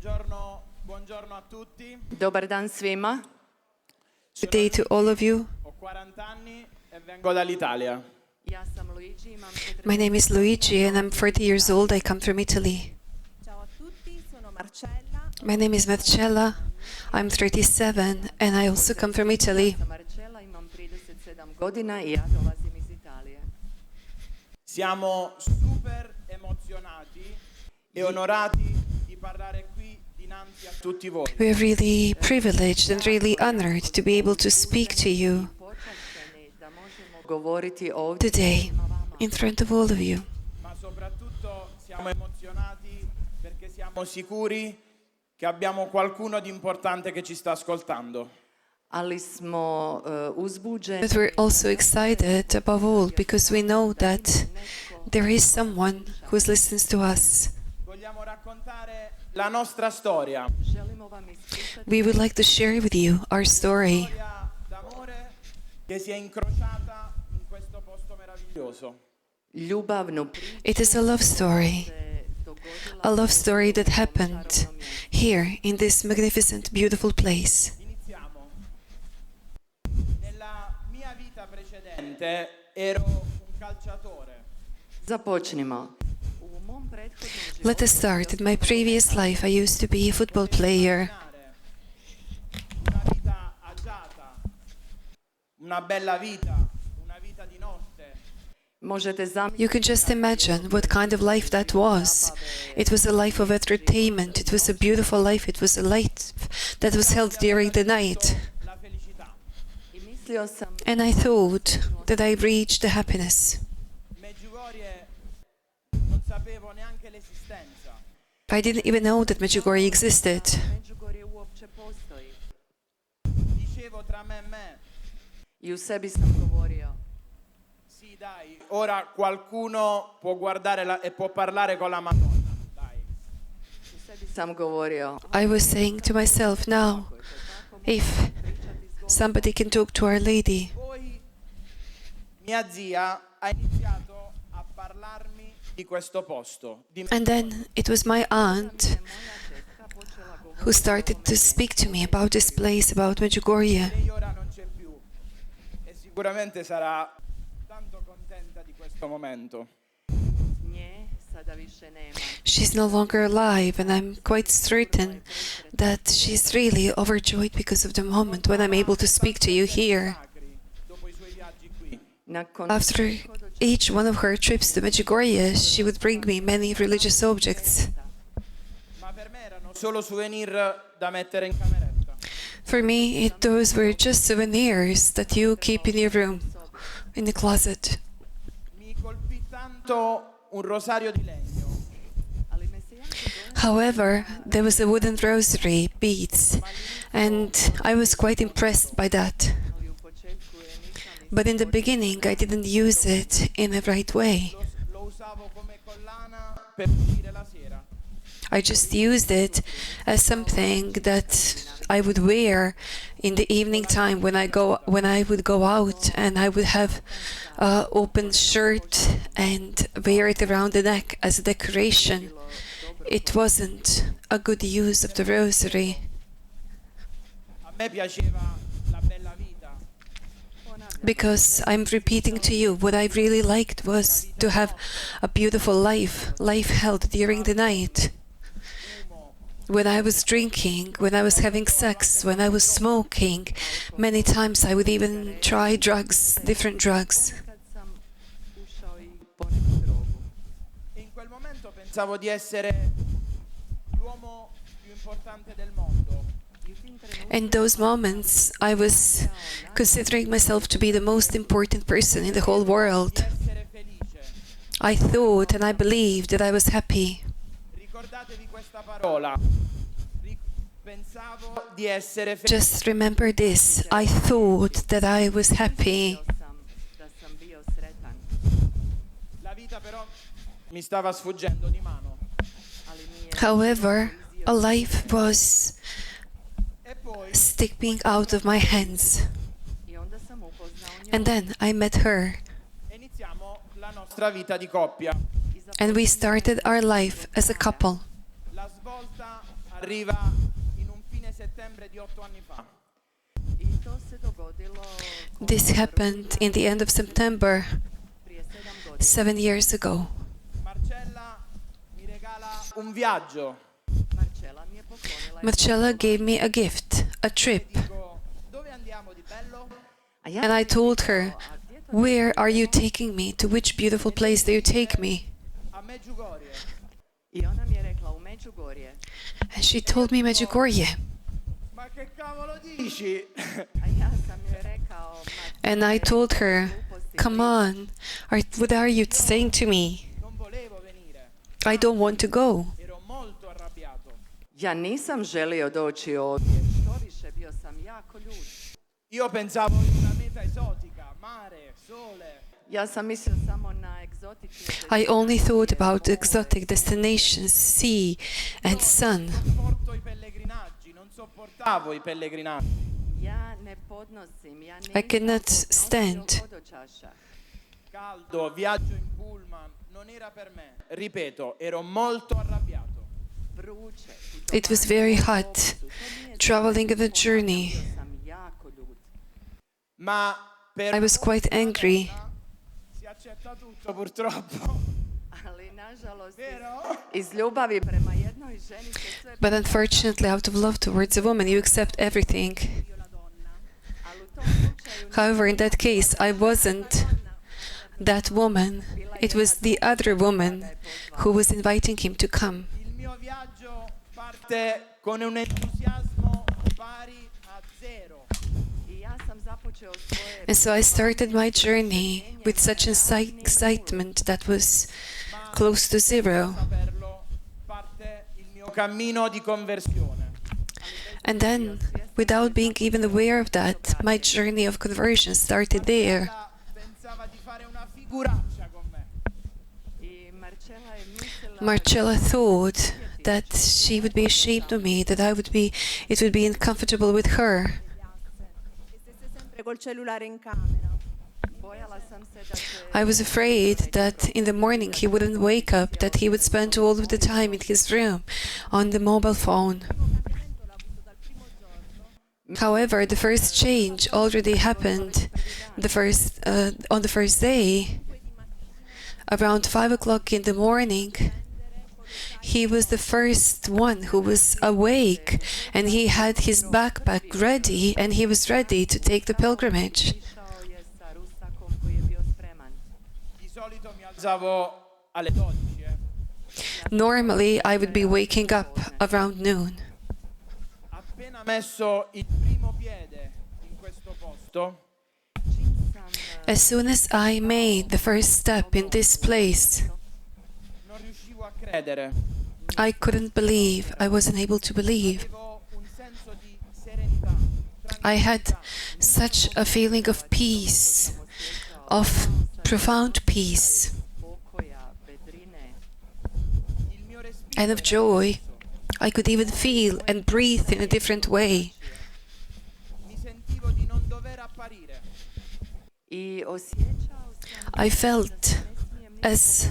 Buongiorno a tutti. Dobar dan svima. Good day to all of you. Ho 40 anni e vengo dall'Italia. Ja sam Luigi, imam 40 My name is Luigi and I'm 40 years old. I come from Italy. Ciao a tutti, sono Marcela. My name is Marcela. I'm 37 and I also come from Italy. sam Marcela, imam 37 godina i ja dolazim iz Italije. Siamo super emozionati e onorati di parlare qui dinanzi a tutti voi. We are really privileged and really honored to be able to speak to you Počašćeni da možemo govoriti ovdje today in front of all of you. Ma soprattutto siamo emozionati perché siamo sicuri che abbiamo qualcuno di importante che ci sta ascoltando. ali smo uzbuđeni. But we're also excited above all because we know that there is someone who listens to us. Vogliamo raccontare la nostra storia. Želimo vam ispričati We would like to share with you our story, Storia d'amore che si è incrociata in questo posto meraviglioso. ljubavnu priču It is a love story, se dogodila a love story that happened here in this magnificent, beautiful place. Iniziamo. Nella mia vita precedente ero un calciatore. Započnimo. U mom prethodnom životu Let us start. In my previous life, I used to be a football player. Una vita agiata, una bella vita, una vita di notte. možete zamisliti You can just imagine what kind of life that was. It was a life of entertainment. It was a beautiful life. It was a life that was held during the night. La felicità. i mislio sam And I thought that I reached the happiness. Medjugorje non sapevo neanche l'esistenza. I didn't even know that Medjugorje existed. Međugorje uopće postoji. Dicevo tra me e me, I u sebi sam govorio, sì dai, ora qualcuno può guardare e può parlare con la Madonna, dai. u sebi sam govorio, I was saying to myself, now, if somebody can talk to Our Lady. Poi mia zia ha iniziato a parlarmi di questo posto, di And then it was my aunt who started to speak to me about this place, about Medjugorje. Lei ora non c'è più e sicuramente sarà tanto contenta di questo momento. nje sada više nema. She's no longer alive, and I'm quite certain that she's really overjoyed because of the moment when I'm able to speak to you here. Sacri, dopo i suoi viaggi qui. Nakon After each one of her trips to Medjugorje, she would bring me many religious objects. Ma per me erano solo souvenir da mettere in cameretta. For me, those were just souvenirs that you keep in your room, in the closet. Mi colpì tanto un rosario di legno. ali me se jako dojmilo However, there was a wooden rosary, beads, and I was quite impressed by that. ali u početku je nisam But in the beginning, I didn't use it in a right way. Lo usavo come collana per uscire la sera. I just used it as something that I would wear in the evening time when I would go out, and I would have an open shirt and wear it around the neck as a decoration. It wasn't a good use of the rosary. A me piaceva la bella vita. Because I'm repeating to you, what I really liked was to have a beautiful life held during the night. When I was drinking, when I was having sex, when I was smoking, many times I would even try drugs, different drugs. kad sam ušao i poneku drogu. E in quel momento pensavo di essere l'uomo più importante del mondo. I u tim trenucima In those moments, I was considering myself to be the most important person in the whole world. Di essere felice. I thought and I believed that I was happy. Ricordatevi questa parola. Pensavo di essere felice. Just remember this. I thought that I was happy. da sam bio sretan, La vita però mi stava sfuggendo di mano. ali mi je However, a life was E poi slipping out of my hands. i onda sam upoznao nju And then I met her, iniziamo la nostra vita di coppia. i and we started our life as a couple. La svolta ha arriva in un fine settembre di 8 anni fa. I to se dogodilo This happened in the end of September, prije 7 godina. 7 years ago. Marcella mi regala un viaggio. Marcela mi je poklonila Marcela gave me a gift, a trip, Dico, dove andiamo di bello? a ja and I sam told pitao, her, "A gdje to "Where are you taking me? To which beautiful place do you take me?" A Medjugorje. I ona mi je rekla u Međugorje. And she told me Medjugorje. Ma che cavolo dici? A ja sam joj rekao, "Ma And I told her, "Come on, what are you saying to me? Non volevo venire. I don't want to go." Ero molto arrabbiato. ja nisam želio doći ovdje. Što više, bio sam jako ljut. Io pensavo in una meta esotica, mare, sole. Ja sam mislio samo na egzotične I only thought about exotic destinations, sea and sun. Sopporto i pellegrinaggi, non sopportavo i pellegrinaggi. Ja ne podnosim, ja I cannot nisam stand. podnosio hodočaša. Caldo, viaggio in pullman, non era per me. Ripeto, ero molto arrabbiato. Vruće. It was very hot, traveling on the journey. Bio sam jako ljut. Ma per I was quite angry. si accetta tutto purtroppo. Ali nažalost Vero? iz ljubavi prema jednoj ženi se sve But unfortunately, out of love towards a woman, you accept everything. ali u tom slučaju However, in that case, I wasn't that woman. It was the other woman who was inviting him to come. Il mio viaggio parte con un entusiasmo pari a zero. i ja sam započeo svoje And so I started my journey with such excitement that was close to zero. Saperlo, parte il mio cammino di conversione. And then, without being even aware of that, my journey of conversion started there. Pensava di fare una figuraccia con me. i Marcela je mislila Marcela thought that she would be ashamed of me, that it would be uncomfortable with her. E stesse sempre col cellulare in camera. bojala sam se da će I was afraid that in the morning he wouldn't wake up, that he would spend all of the time in his room on the mobile phone. Cambiamento l'ha avuto dal primo giorno. However, the first change already happened on the first day. Around 5 o'clock in the morning, he was the first one who was awake, and he had his backpack ready, and he was ready to take the pilgrimage. išao je sa rusakom koji je bio spreman. Di solito mi alzavo alle 12. Normally, I would be waking up around noon. Appena messo il primo piede in questo posto, Čim sam As soon as I made the first step in this place, non riuscivo a credere. I couldn't believe, I wasn't able to believe. Avevo un senso di serenità, I had such a feeling of peace, of profound peace, pokoja, vedrine, il mio respiro and of joy. I could even feel and breathe in a different way. mi sentivo di non dover apparire. i osjećao sam I felt as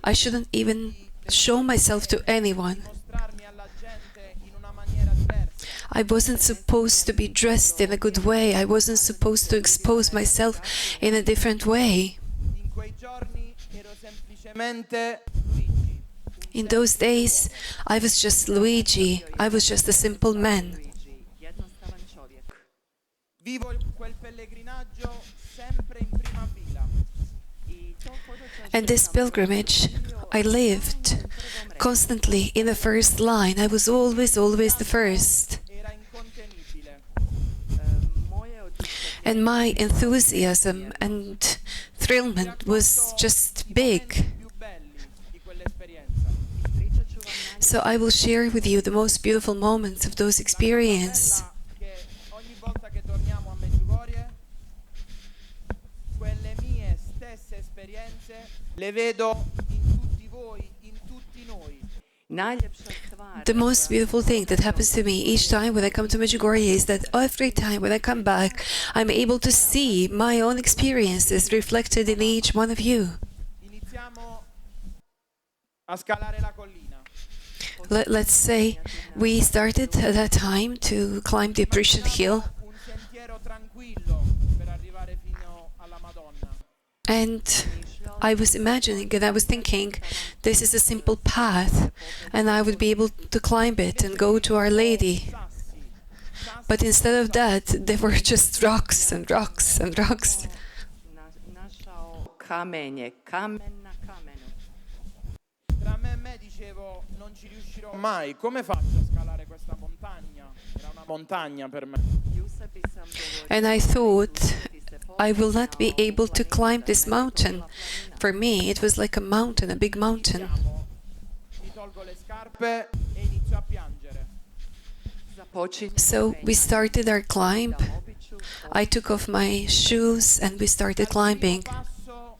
I shouldn't even show myself to anyone. Mostrarmi alla gente in una maniera diversa. I wasn't supposed to be dressed in a good way. I wasn't supposed to expose myself in a different way. In quei giorni ero semplicemente Luigi. In those days, I was just Luigi. I was just a simple man. Luigi, jednostavan čovjek. Vivo quel pellegrinaggio sempre in prima fila. I to hodočašće And this sam pilgrimage, I lived constantly in the first line. I was always the first. Era incontenibile. moje oduševljenje And my enthusiasm and thrillment was just big. Più belli di quell'esperienza. ispričat ću vam So I will share with you the most beautiful moments of those experiences. Che ogni volta che torniamo a Medjugorje, quelle mie stesse esperienze le vedo in tutti voi, in tutti noi. najljepša stvar. The most beautiful thing that happens to me each time when I come to Medjugorje is that every time when I come back, I'm able to see my own experiences reflected in each one of you. Iniziamo a scalare la collina. Let's say we started at that time to climb the Apparition Hill, Un sentiero tranquillo per arrivare fino alla Madonna. and I was imagining and I was thinking this is a simple path and I would be able to climb it and go to Our Lady. But instead of that, there were just rocks and rocks and rocks. Našao kamenje, kamen na kamenu. Tra me e me dicevo, non ci riuscirò mai. Come faccio a scalare questa montagna? Era una montagna per me. And I thought I will not be able to climb this mountain. For me, it was like a mountain, a big mountain. Mi tolgo le scarpe e inizio a piangere. So we started our climb. I took off my shoes and we started climbing. Passo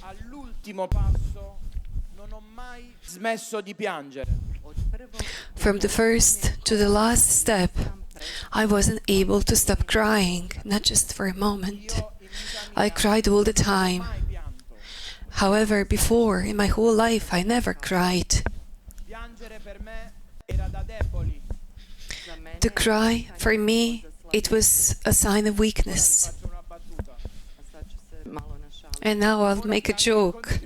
all'ultimo passo non ho mai smesso di piangere. From the first to the last step, I wasn't able to stop crying, not just for a moment. I cried all the time. Mai pianto. However, before, in my whole life, I never cried. Piangere per me era da deboli. To cry, for me, it was a sign of weakness. Faccio una battuta. And now I'll make a joke.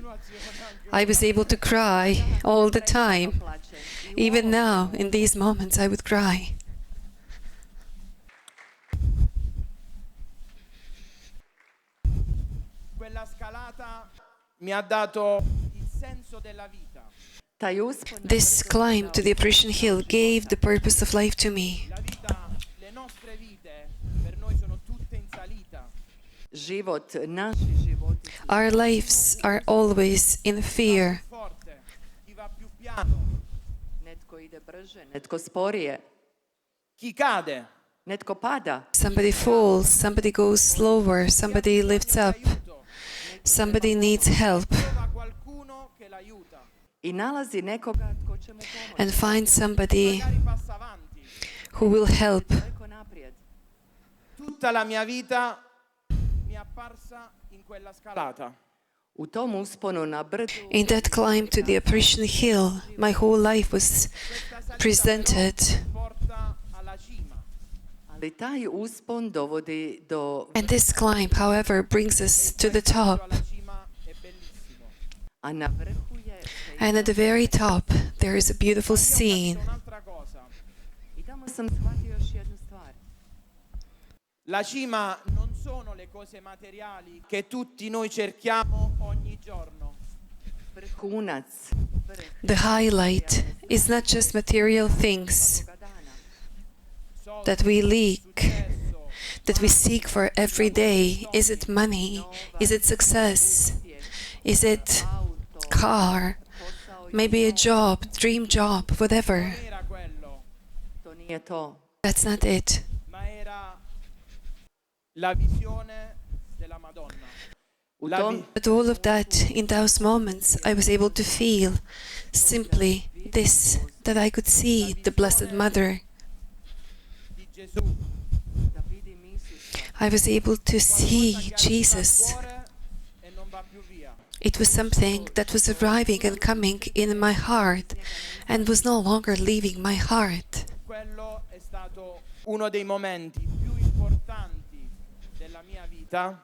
I was able to cry all the time. Even now, in these moments, I would cry. Quella scalata mi ha dato il senso della vita. This climb to the Apparition Hill gave the purpose of life to me. La vita, le nostre vite per noi sono tutte in salita. Život, naši životi su Our lives are always in fear. Forte, chi va più piano, netko ide brže, netko sporije, chi cade, netko pada, Somebody falls, somebody goes slower, somebody lifts up, aiuto, somebody needs help, trova qualcuno che l'aiuta. i nalazi nekoga tko će mu pomoći. and finds somebody Magari passa avanti. who will help. Daleko naprijed. Tutta la mia vita mi è apparsa in quella scalata. U tom usponu na brdu In that climb to the Apparition Hill, my whole life was presented. Porta alla cima. ali taj uspon dovodi do And this climb, however, brings us to the top. Alla cima è bellissimo. a na vrhu je And at the very top, there is a beautiful scene. Un'altra cosa. i tamo sam shvatio još jednu stvar. La cima non sono le cose materiali che tutti noi cerchiamo ogni giorno. Vrhunac, vrh The highlight is not just material things toga dana. Soldi, that we leak, successo, that we seek for every day. Is it money? Is it success? Is it Auto, car? posao, Maybe a job, dream job, whatever. non era quello, to nije to. That's not it. ma era la visione della Madonna. U La tom vi- But all of that, in those moments, I was able to feel simply this, that I could see the Blessed Mother. di Gesù. da vidim Isusa. I was able to see Jesus. Cuore e non va più via. It was something that was arriving and coming in my heart and was no longer leaving my heart. Quello è stato uno dei momenti più importanti della mia vita.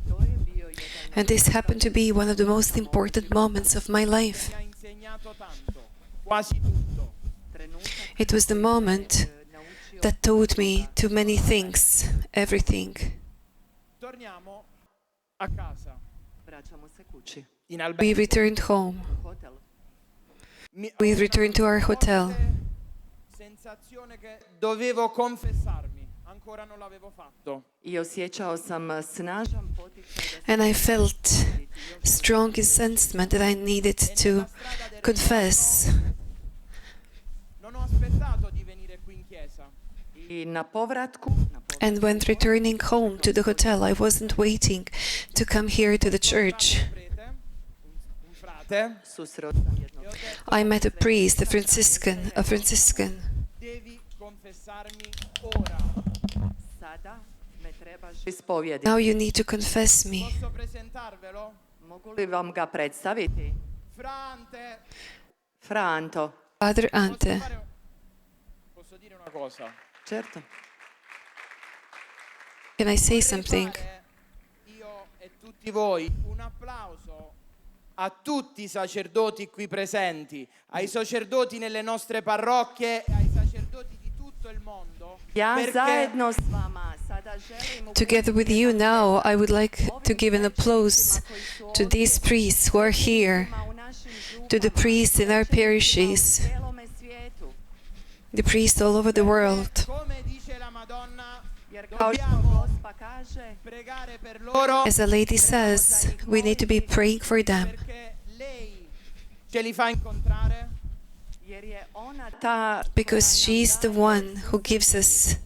To je bio jedan And this happened to be one of the most important moments of my life. Mi ha insegnato tanto, quasi tutto. trenutak It was the moment naučio. that taught me too many things, everything. Torniamo a casa, Vraćamo se kući. in We albergo. returned home. Hotel. We returned to our hotel. Sensazione che dovevo confessarmi, ancora non l'avevo fatto. I osjećao sam snažan poticaj da And I felt strong sensement that I needed to confess. Non ho aspettato di venire qui in chiesa. I na povratku And when returning home to the hotel, I wasn't waiting to come here to the church. Un frate, susreo sam jednog. I met a priest, a Franciscan. devi confessarmi ora. Sada me trebaš ispovjediti. Now you need to confess me. Posso presentarvelo? Mogu li vam ga predstaviti? Frante, Franto, Father Ante, Posso dire una cosa? Certo. can I say Vorrei something? fare, io e tutti voi, un applauso a tutti i sacerdoti qui presenti, ai sacerdoti nelle nostre parrocchie e ai sacerdoti di tutto il mondo. Ja perché zajedno s vama sada želim Together with you now, I would like to give an applause to these priests who are here, to the priests in our parishes, the priests all over the world. come dice la Madonna, Jer kao što dobbiamo Gospa kaže, pregare per loro As the lady says, we need to be praying for them perché lei ce li fa incontrare, jer je ona ta because she's the one who gives us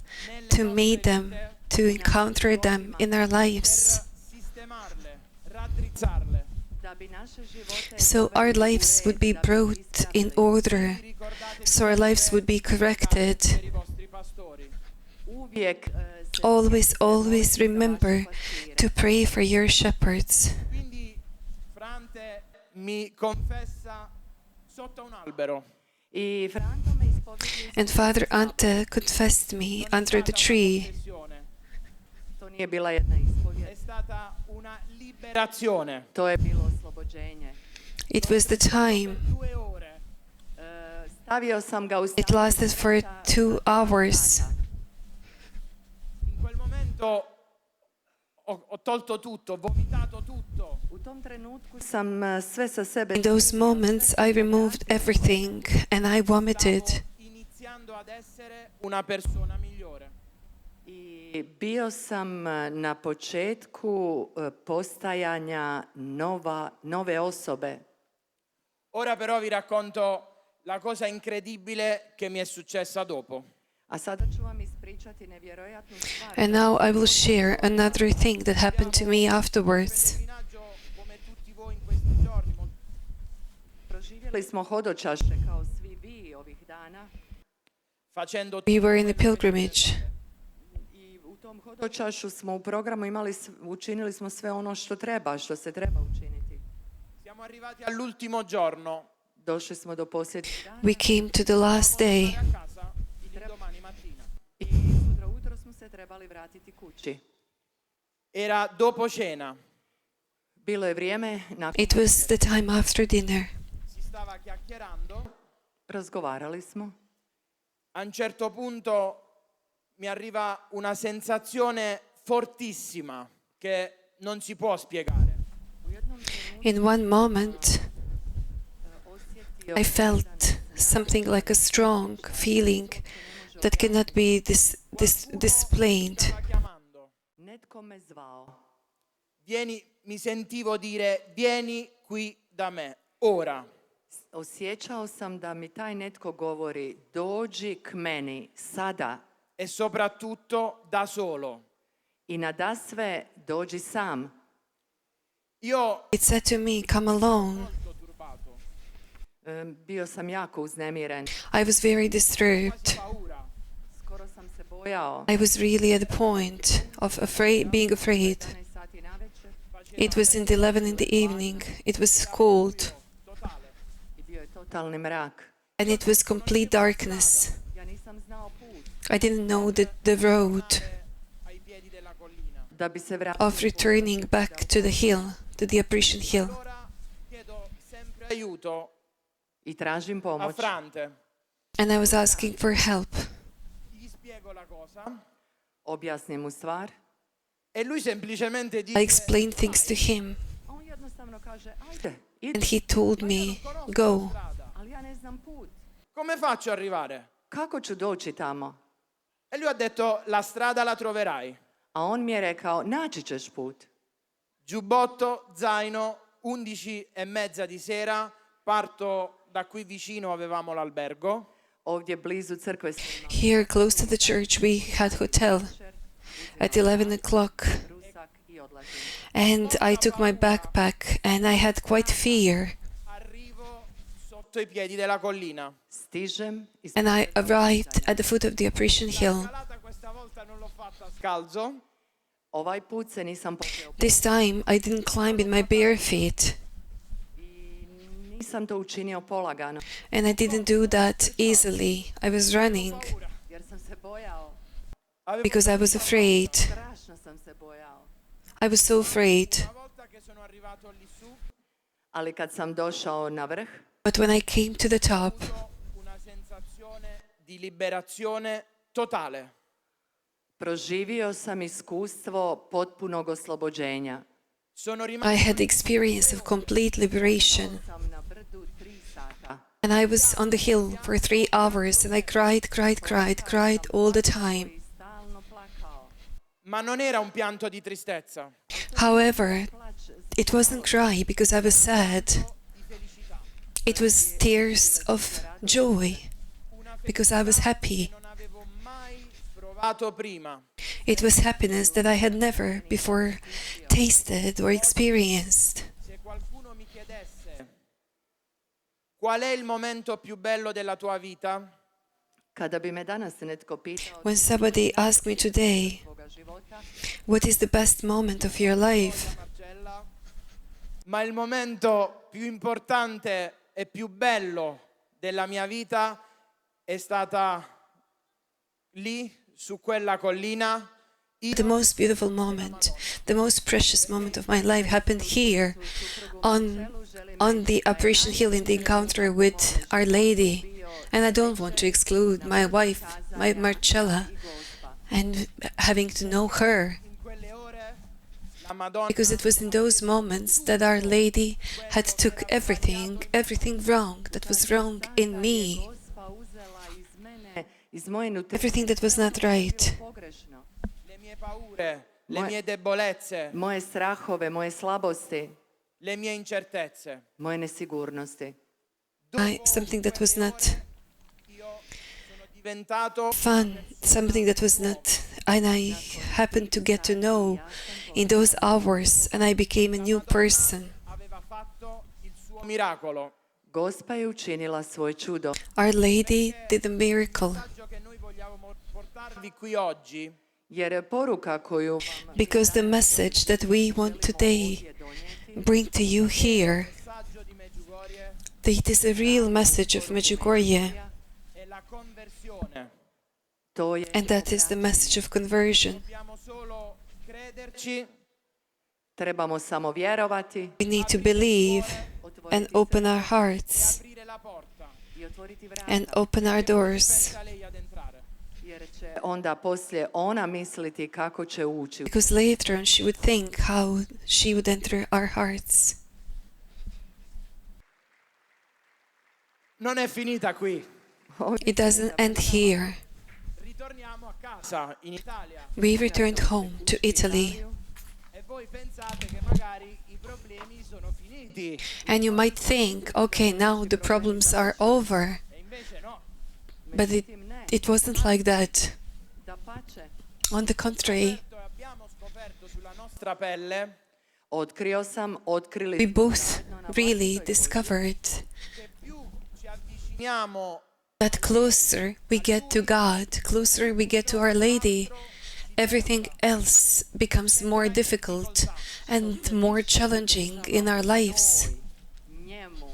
to meet them, to encounter them in our lives, sistemarle, raddrizzarle. da bi naše živote so our lives would be brought in order, so our lives would be corrected. Per i vostri pastori. uvijek se Always remember to pray for your shepherds. Quindi Frante mi confessa sotto un albero. I Franko me ispovedi, And Father Ante confessed me under the tree. Confessione. to nije bila jedna È ispovjed, stata una liberazione. to je bilo oslobođenje. It was the time. 2 ore. Stavio sam ga u It lasted for 2 hours. In quel momento ho tolto tutto, ho vomitato tutto. U tom trenutku sam sve sa sebe In those moments, I removed everything and I vomited. Stavo iniziando ad essere una persona migliore. i bio sam na početku postajanja nove osobe. Ora però vi racconto la cosa incredibile che mi è successa dopo. A sada ću vam ispričati nevjerojatnu stvar. And now I will share another thing that happened to me afterwards. Pellegrinaggio come tutti voi in questi giorni. Proživjeli smo hodočašće kao svi vi ovih dana Facendo We were in a pilgrimage, i u tom hodočašu smo u programu učinili smo sve ono što se treba učiniti. Siamo arrivati all'ultimo giorno. Došli smo do posljednjeg dana we came to the last day. A casa domani mattina. i sutra ujutro smo se trebali vratiti kući. Era dopo cena. Bilo je vrijeme nakon It was the time after dinner. Si stava chiacchierando. razgovarali smo. A un certo punto mi arriva una sensazione fortissima che non si può spiegare. U jednom trenutku In one moment, osjetio I felt something like a strong feeling that cannot be displayed. Stava chiamando. netko me zvao. Mi sentivo dire, vieni qui da me, ora. Osjećao sam da mi taj netko govori, dođi k meni sada E soprattutto da solo. i nadasve dođi sam. Io It said to me, come alone. molto turbato, Bio sam jako uznemiren. I was very disturbed. paura. Skoro sam se bojao. I was really at the point of being afraid. 11 sati navečer It was in the 11 in the evening. It was cold Totale. i bio je totalni mrak. and it was complete darkness. Ja nisam znao put I didn't know the road Ai piedi della collina. da bi se vratio. of returning back to the hill, to the Apparition hill. Allora chiedo sempre aiuto I tražim a pomoć. Frante. And I was asking for help. Gli spiego la cosa Objasnim mu stvar. e lui semplicemente I dice, explained things to him A on jednostavno kaže, ajde, and idi. he told me, go. strada. Ali ja ne znam put. Come faccio ad arrivare? Kako ću doći tamo? E lui ha detto, la strada la troverai. A on mi je rekao, naći ćeš put. Giubbotto, zaino, 11:30 di sera, parto da qui vicino, avevamo l'albergo. Ovdje blizu crkve smo imali Here, close to the church, we had hotel at 11 o'clock. rusak i odlazim. And I took my backpack and I had quite fear. Arrivo sotto i piedi della collina. Stižem i And I arrived at the foot of the Apparition hill. Scalata questa volta non l'ho fatta scalzo, ovaj put se nisam popeo This time I didn't climb in my bare feet. i Nisam to učinio polagano, And I didn't do that easily. I was running jer sam se bojao. because I was afraid. Strašno sam se bojao. I was so afraid. Una volta che sono arrivato lì su, Ali kad sam došao na vrh, But when I came to the top, ho una sensazione di liberazione totale. proživio sam iskustvo potpunog oslobođenja. Sono I rimasto had the experience of complete liberation. Sam na brdu 3 sata. And I was on the hill for 3 hours and I cried all the time. I stalno plakao. ma non era un pianto di tristezza, However, it wasn't cry because I was sad. di felicità. It was tears of joy because I was happy. Non avevo mai provato prima. It was happiness that I had never before tasted or experienced. Se qualcuno mi chiedesse qual è il momento più bello della tua vita, Kada bi me danas netko pitao When somebody asked me today, svoga života, what is the best moment of your life? Marcela, ma il momento più importante e più bello della mia vita è stata lì, su quella collina. The most beautiful moment, the most precious moment of my life happened here on the Apparition Hill in the encounter with Our Lady. And I don't want to exclude my wife, my Marcela, and having to know her, In quelle ore la Madonna because it was in those moments that Our Lady had took everything wrong that was wrong in me, Gospa uzela iz mene, iz moje nutricije everything that was not right, pogrešno. le mie paure, le mie debolezze, Moje strahove, moje slabosti, le mie incertezze. moje nesigurnosti. something that was not Io sono diventato fun, something that was not, and I happened to get to know in those hours, and I became a new person. aveva fatto il suo miracolo. Gospa je učinila svoj čudo. Our Lady did a miracle, Il messaggio che noi vogliamo portarvi qui oggi Jer je poruka koju vam because the message that we want today bring to you here, messaggio di Medjugorje it is a real message of Medjugorje, è la conversione. to je and that is the message of conversion. Dobbiamo solo crederci, trebamo samo vjerovati We need to believe and open our hearts aprire la porta i otvoriti vrata, and open our doors, senza lei ad entrare. jer će onda poslije ona misliti kako će ući. because later on she would think how she would enter our hearts. Non è finita qui. It doesn't end here. Ritorniamo a casa in Italia We returned home to Italy, e voi pensate che magari i problemi sono finiti and you might think, okay, now the problems are over, e invece no. but it wasn't like that. Dapače, On the contrary, Abbiamo scoperto sulla nostra pelle otkrili we both really discovered che più ci avviciniamo that closer we get to God, closer we get to Our Lady, everything else becomes more difficult and more challenging in our lives. njemu.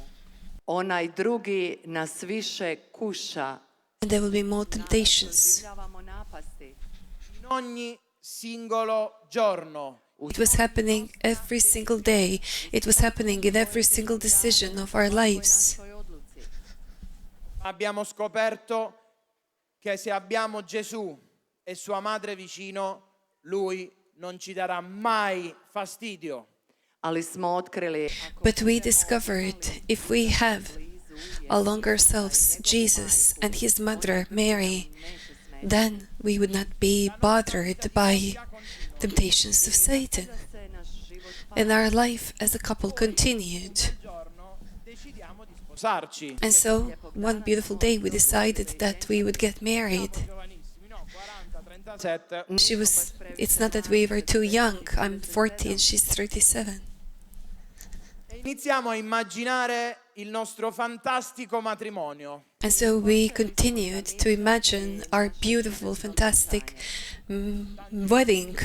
Onaj drugi nas više kuša. And there will be more temptations. Doživljavamo napasti. in ogni singolo giorno. It was happening every single day. It was happening in every single decision of our lives. Svoj odluci. Abbiamo scoperto che se abbiamo Gesù e sua madre vicino, lui non ci darà mai fastidio. Ali smo otkrili But we discovered if we have along ourselves Jesus and his mother Mary, then we would not be bothered by temptations of Satan. se naš život And our life as a couple continued. Un giorno decidiamo di sposarci. And so, one beautiful day, we decided that we would get married. Giovanissimi, no, 40, 37. It's not that we were too young. I'm 40 and she's 37. E iniziamo a immaginare il nostro fantastico matrimonio. And so we continued to imagine our beautiful, fantastic wedding,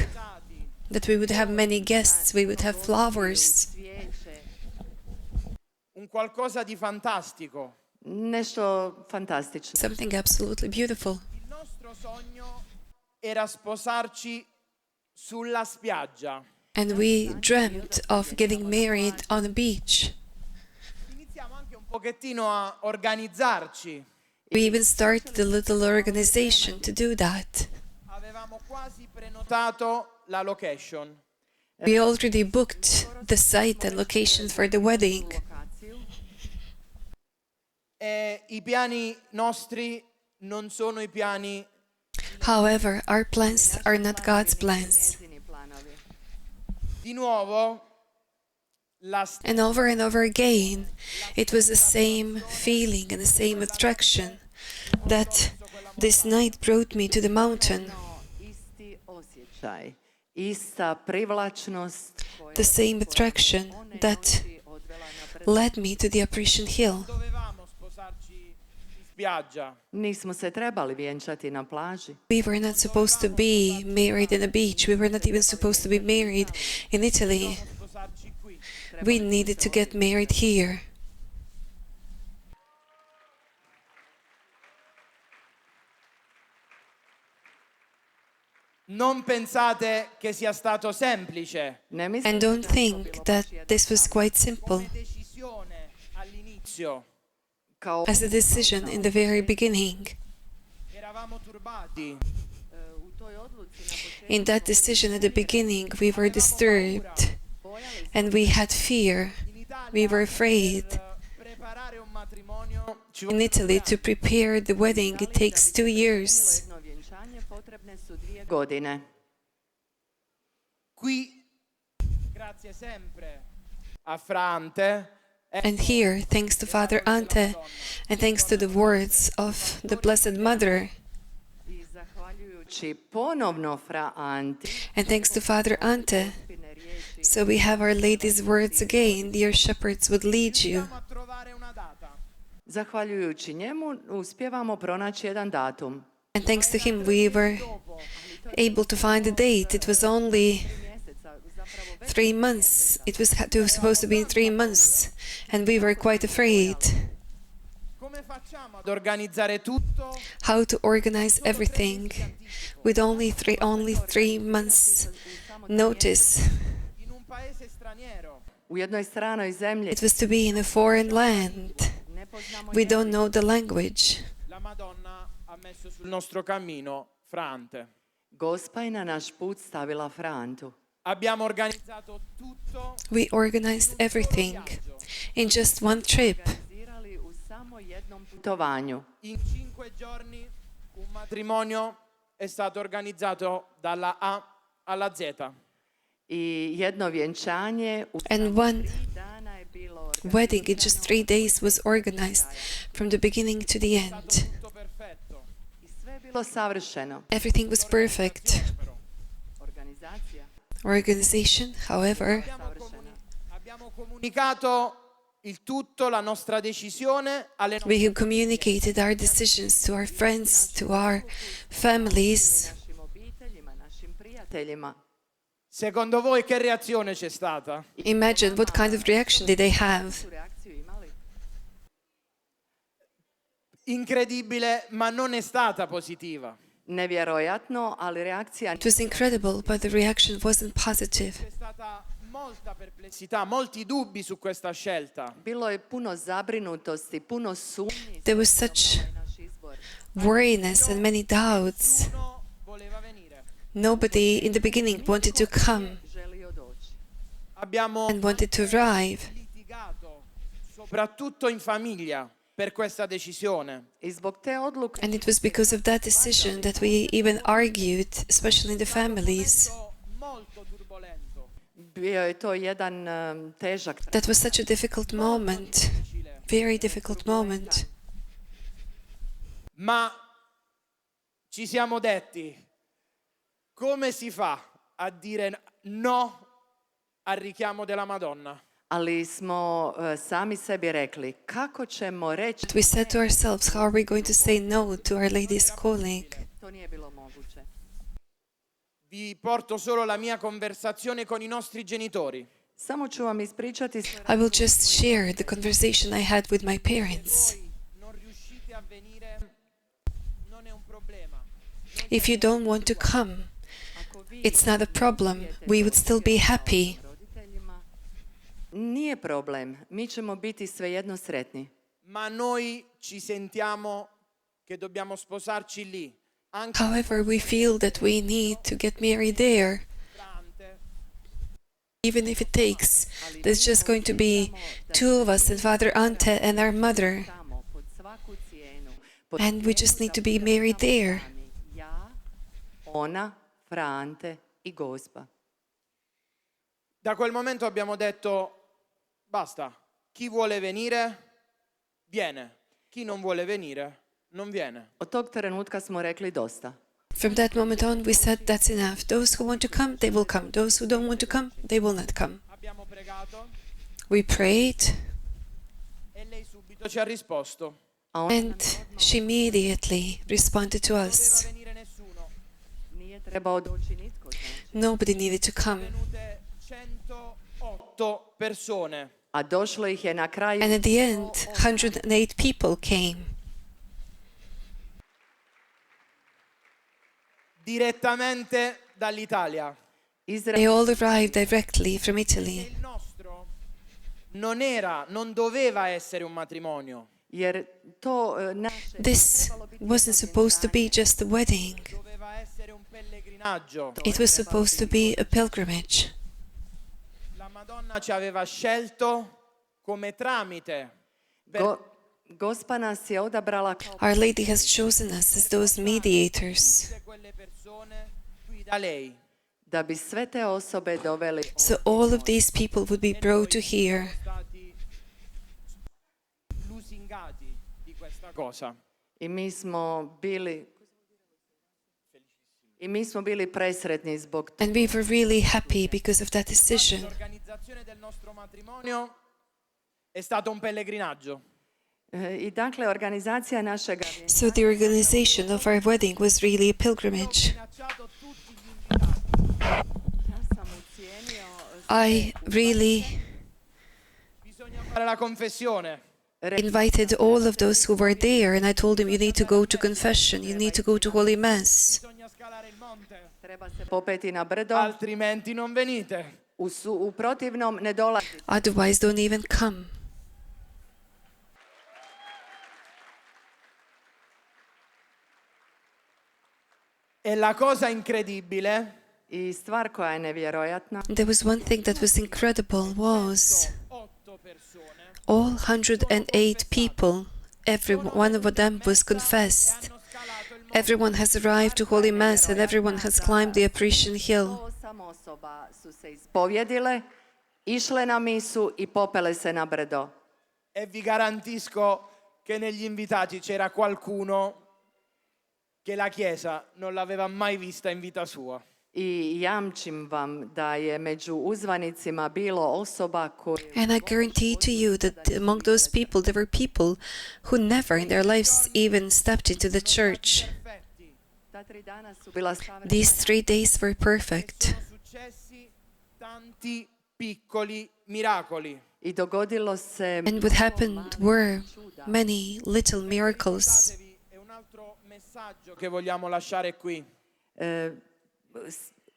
that we would have many guests, we would have flowers, cvijeće, un qualcosa di fantastico. Nešto fantastično. something absolutely beautiful. Il nostro sogno era sposarci sulla spiaggia. And we dreamt of getting married on a beach. Iniziamo anche un pochettino a organizzarci. We even started a little organization to do that. Avevamo quasi prenotato la location. We already booked the site and location for the wedding. E i piani nostri non sono i piani. However, our plans are not God's plans. Di nuovo, And over again, it was the same feeling and the same attraction that this night brought me to the mountain. Isti osjećaj, ista privlačnost The same attraction that led me to the Apparition Hill. dovevamo sposarci in spiaggia. Nismo se trebali vjenčati na plaži. We were not supposed to be married in a beach. We were not even supposed to be married in Italy. Sposarci qui. We needed to get married here. Non pensate che sia stato semplice. Ne mislim And don't think that this was quite simple. Come decisione all'inizio. kao As a decision in the very beginning. Eravamo turbati. u toj odluci na početku In that decision at the beginning, we were disturbed and we had fear. In Italia, We were afraid. per preparare un matrimonio ci In Italy, to prepare the wedding, it takes 2 years. jedno vjenčanje potrebne su 2 godine. Qui, grazie sempre a Frante. And here, thanks to Father Ante and thanks to the words of the Blessed Mother I zahvaljujući ponovno Fra Anti, and thanks to Father Ante, fine riječi, so we have Our Lady's words again, dear shepherds would lead you. Riusciamo a trovare una data. zahvaljujući njemu uspijevamo pronaći jedan datum. And thanks to him, we were able to find a date. It was only Mjeseca, zapravo već 3 months. It was supposed to be in 3 months, and we were quite afraid Come facciamo ad organizzare tutto? how to organize everything with only three months notice. In un paese straniero. u jednoj stranoj zemlji. It was to be in a foreign land. Ne poznamo We don't know the language. La Madonna ha messo sul nostro cammino Frante. Gospa je na naš put stavila Frantu. Abbiamo organizzato tutto We organized everything in just one trip. Organizirali u samo jednom putovanju. in 5 giorni. Un matrimonio è stato organizzato dalla A alla Z. I jedno vjenčanje u And one 3 dana je bilo wedding in just 3 days was organized from the beginning to the end. Tutto perfetto. i sve je bilo savršeno. Everything was perfect. Però Organizacija Organization, however, abbiamo comunicato il tutto, la nostra decisione alle nostre we have communicated our decisions to our friends, to our families. našim obiteljima, našim prijateljima. Secondo voi che reazione c'è stata? Imagine what kind of reaction did they have. Su reakciju imali? Incredibile, ma non è stata positiva. Nevjerojatno, ali reakcija It was incredible, but the reaction wasn't positive. C'è stata molta perplessità, molti dubbi su questa scelta. bilo je puno zabrinutosti, puno sumnji. There was such Naš izbor. worriness and many doubts. Uno voleva venire. Nobody in the beginning wanted to come Želio doći. Abbiamo and wanted to arrive. litigato, soprattutto in famiglia, per questa decisione. I zbog te odluke And it was because of that decision that we even argued, especially in the families. Molto turbolento. bio je to jedan težak That was such a difficult moment, very difficult moment. Ma ci siamo detti, come si fa a dire no al richiamo della Madonna? ali smo sami sebi rekli kako ćemo reći We said to ourselves, how are we going to say no to Our Lady's calling? to nije bilo moguće. Vi porto solo la mia conversazione con i nostri genitori. Samo ću vam ispričati svoj I will just share the conversation I had with my parents. voi non riuscite a venire, non è un problema. If you don't want to come, it's not a problem. We would still be happy. roditeljima. Nije problem, mi ćemo biti svejedno sretni. Ma noi ci sentiamo che dobbiamo sposarci lì. Anche However, we feel that we need to get married there. Frante, Even if it takes, there's just going to be two of us and Father Ante and our mother. Tamo, pod svaku cijenu. Pod And we just need to be married there. Ja, ona, Frante i Gospa. da quel momento abbiamo detto basta, chi vuole venire viene, chi non vuole venire non viene. Od tog trenutka smo rekli dosta. From that moment on, we said that's enough. Those who want to come, they will come. Those who don't want to come, they will not come. Abbiamo pregato We prayed, e lei subito ci ha risposto. A ona and she immediately responded to Non us. doveva venire nessuno. nije trebao doći nitko. Znači. Nobody needed to come. Venute 108 persone. A došlo ih je na kraju And at the end, 108 people came. Direttamente dall'Italia. They all arrived directly from E Italy. il nostro non doveva essere un matrimonio, jer to naše This wasn't supposed to be just a wedding. doveva essere un pellegrinaggio. It was supposed to be a pilgrimage. La Madonna ci aveva scelto come tramite per Gospa nas je odabrala kao Our Lady has chosen us as those mediators, tutte quelle persone qui da lei. da bi sve te osobe doveli so all of these people would be brought to here. Stati lusingati di questa cosa. i mi smo bili presretni zbog And we were really happy because of that decision. L'organizzazione del nostro matrimonio è stato un pellegrinaggio. I dakle, organizacija našega So the organization of our wedding was really a pilgrimage. Minacciato tutti gli invitati. ja sam ucijenio I really Bisogna fare la confessione. invited all of those who were there, and I told them, you need to go to confession, you need to go to Holy Mass. Bisogna scalare il monte, treba se popeti na brdo, altrimenti non venite. u protivnom ne dolazite. Otherwise, don't even come. E la cosa incredibile, I stvar koja je nevjerojatna, There was one thing that was incredible was 8 persone all 108 people, every one of them was confessed. hanno scalato il monte. Everyone has arrived to Holy Mass and everyone has climbed the Apparition Hill. 108 osoba su se ispovjedile, išle na misu i popele se na brdo. E vi garantisco che negli invitati c'era qualcuno che la Chiesa non l'aveva mai vista in vita sua. I jamčim vam da je među uzvanicima bilo osoba koje And I guarantee to you that among those people, there were people who never in their lives even stepped into the church. Perfetti. ta 3 dana su bila savršena. These 3 days were perfect. Sono successi tanti piccoli miracoli. I dogodilo se And what happened were many little miracles. Ricordatevi, è un altro messaggio che vogliamo lasciare qui.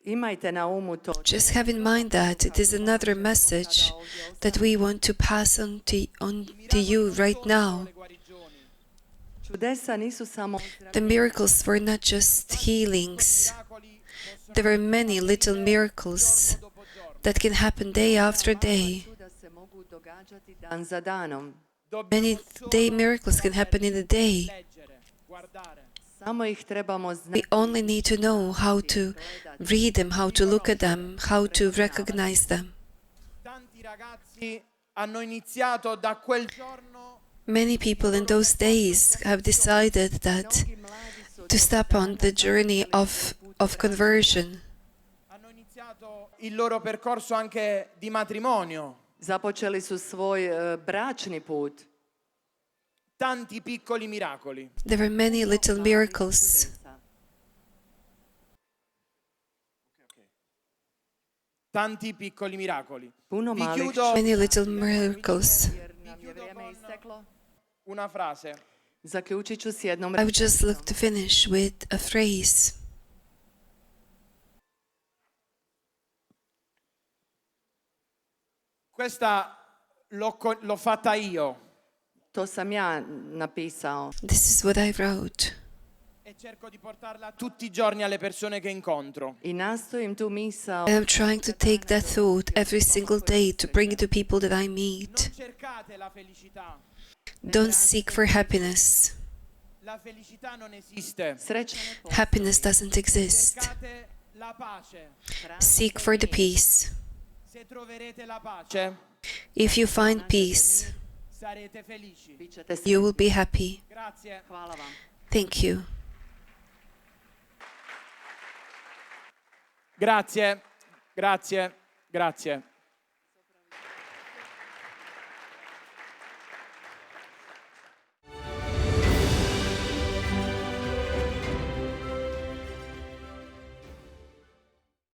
imajte na umu to. Just have in mind that it is another message that we want to pass on to you right now. Le guarigioni. Čudesa nisu samo The miracles were not just healings. Miracoli possono There are many little miracles dopo giorno. that can happen day after day. čuda se mogu događati dan za danom. Many day miracles can happen in a day. Leggere, guardare. Samo ih trebamo We znati. only need to know how to read them, how to look at them, how to recognize them. Tanti ragazzi hanno iniziato da quel giorno Many people in those days have decided that to step on the journey of conversion. hanno iniziato il loro percorso anche di matrimonio. Započeli su svoj bračni put. Tanti piccoli miracoli. There were many little miracles. tanti piccoli miracoli. Puno Vi malih chiudo Many little miracles. jer nam je vrijeme isteklo. una frase. Zaključit ću s jednom I would just like to finish with a phrase. Questa l'ho fatta io To sam ja napisao This is what I wrote. e cerco di portarla tutti i giorni alle persone che incontro. i nastojim tu misao And I'm trying to take that thought every single day to bring it to people that I Non meet. cercate la felicità. Don't seek for happiness. La felicità non esiste. sreća ne postoji. Happiness doesn't exist. Cercate la pace. Seek for the peace. Se troverete la pace, If you find peace, sarete felici. Bit ćete you will be happy. Grazie. Hvala vam. Thank you. Grazie. Grazie. Grazie.